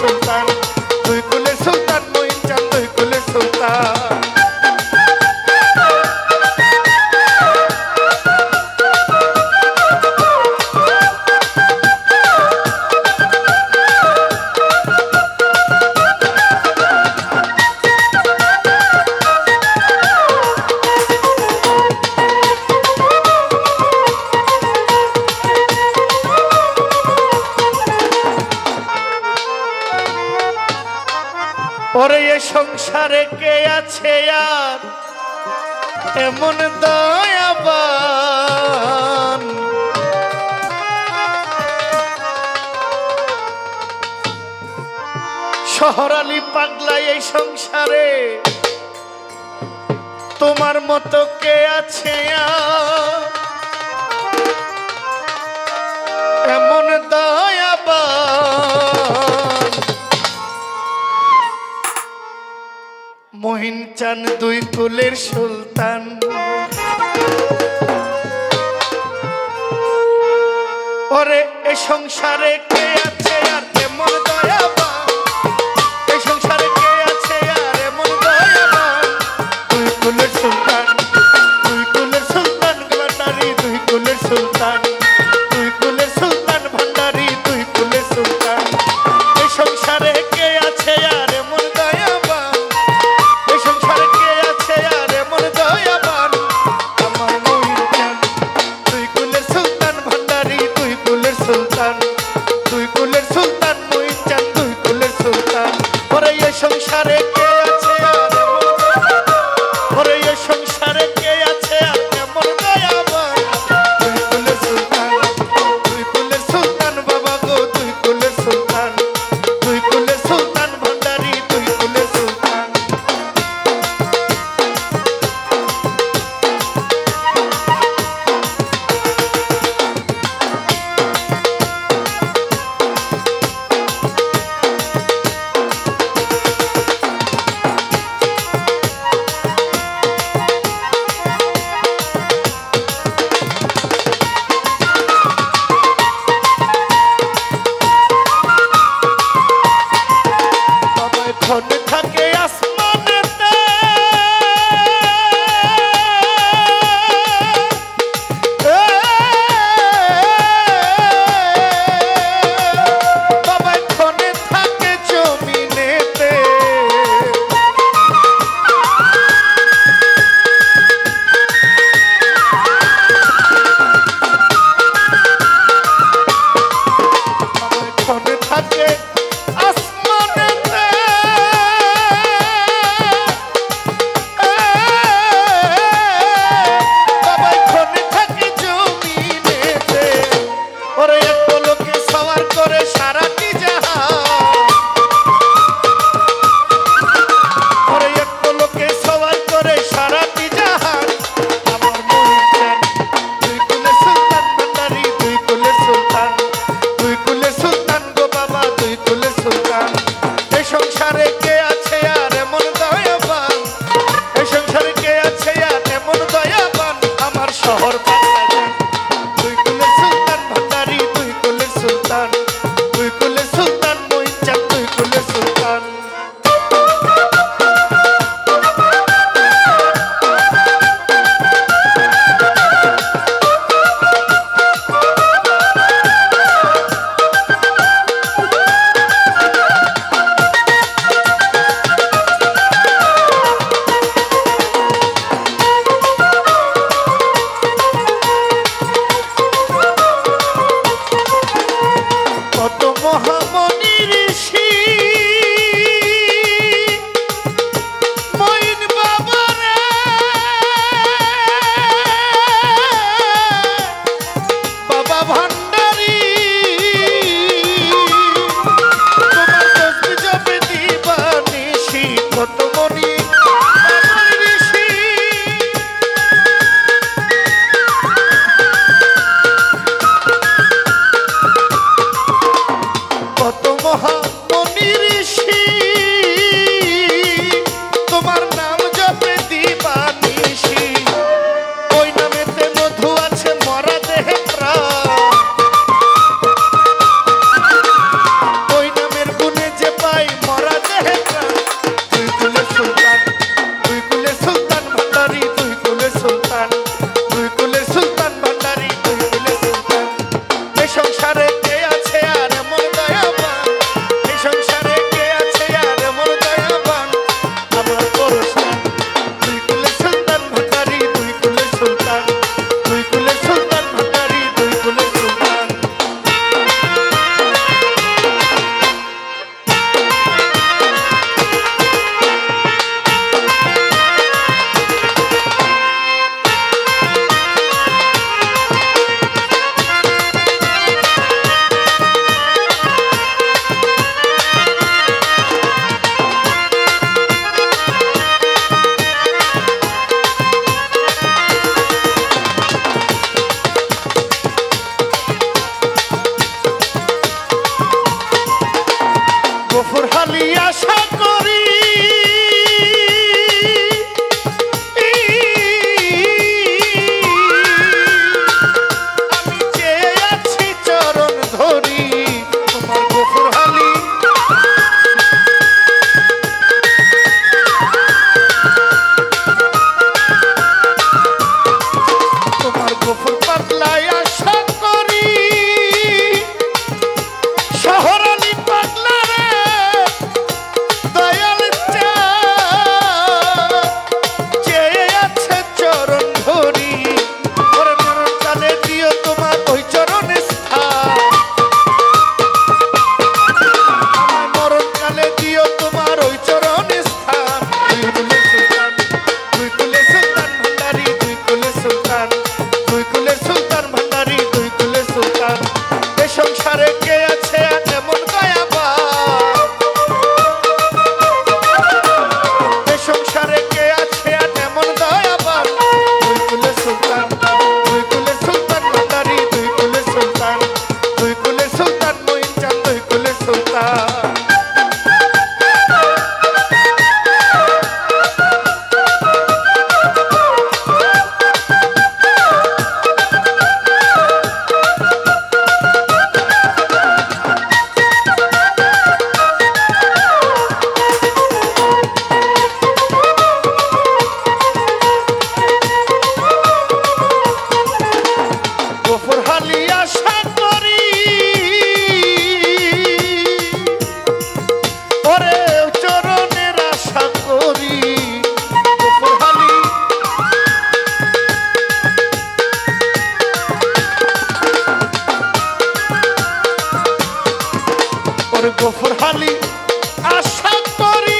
সুলতান, দুই কুলের সুলতান মঈন চাঁদ, দুই কুলের সুলতান। ওরে এ সংসারে কে আছে আর এমন দয়াবান, শহরালি পাগলা এই সংসারে তোমার মতো কে আছে আর এমন দয়াবান। মঈন চাঁদ দুই কুলের সুলতান, ওরে এ সংসারে কে আছে আর এমন দয়াবান, এ সংসারে কে আছে আর এমন দয়াবান। দুই কুলের সুলতান, দুই কুলের সুলতান ভান্ডারি, দুই কুলের সুলতান, দুই কুলের সুলতান ভান্ডারি, দুই কুলের সুলতান। এ সংসারে কে আছে আর এমন দয়াবান, এ সংসারে কে আছে আর এমন দয়াবান। আমার মঈন চাঁদ দুই কুলের সুলতান ভান্ডারি, দুই কুলের সুলতান, দুই কুলের সুলতান মঈন চাঁদ, দুই কুলের সুলতান। ওরে এ সংসারে কে আছে আর এমন, ওরে এ সংসারে কে আছে আর এমন দয়াবান। দুই কুলের সুলতান, দুই কুলের সুলতান বাবা গো, দুই কুলের সুলতান, দুই কুলের সুলতান ভান্ডারি, দুই কুলের সুলতান। এখন থাকে আসমানেতে, বাবা এখন থাকে জমিনেতে। এখন থাকে আসমানেতে, বাবা এখন থাকে জমিনেতে। ওরে এক পলকে সওয়ার করে সারাটি জাহান, ওরে এক পলকে সওয়ার করে সারাটি জাহান। আমার মঈন চাঁদ দুই কুলের সুলতান ভান্ডারি, দুই কুলের সুলতান, দুই কুলের সুলতান গো বাবা, দুই কুলের সুলতান। এ সংসারে কে আছে আর এমন দয়াবান, এ সংসারে কে আছে আর এমন দয়াবান। আমার শহর পাগলা চাঁদ দুই কুলের সুলতান ভান্ডারি, দুই কুলের সুলতান, দুই কুলের সুলতান মঈন চাঁদ, দুই কুলের সুলতান। কত মহামনি ঋষি মঈন বাবা রে, বাবা ভান্ডারি তোমার তসবিহ জপে দিবানিশি। কত মনি ঋষি কত মহামনি ঋষি তোমার নাম জপে দিবানিশি। ওই নামেতে মধু আছে মরা দেহে প্রাণ, ওই নামের গুণে যে গফুরহালি আশা করি আমি চেয়ে আছি চরণ ধরি তোমার গফুরহালি তোমার গফুর পাগলায় আশা করি শহরালি পাগলা রে দয়াল চেয়ে আছে চরণ ধরি ওরে মরণ কালে দিও তোমার ওই চরণে স্থান আমার মরণ কালে দিও তোমার ওই চরণে স্থান দুই কুলে সুলতান ভান্ডারি দুই কুলে সুলতান দুই কুলের সুলতান ভান্ডারি দুই কুলের সুলতান এ সংসারে কে আছে এমন দয়াবান এ সংসারে কে আছে এমন দয়াবান দুই কুলের সুলতান ভান্ডারি দুই কুলের সুলতান মঈন চাঁদ দুই কুলের সুলতান গফুরহালি আশা করি ওরে চরণের আশা করি গফুরহালি ওরে গফুরহালি আশা করি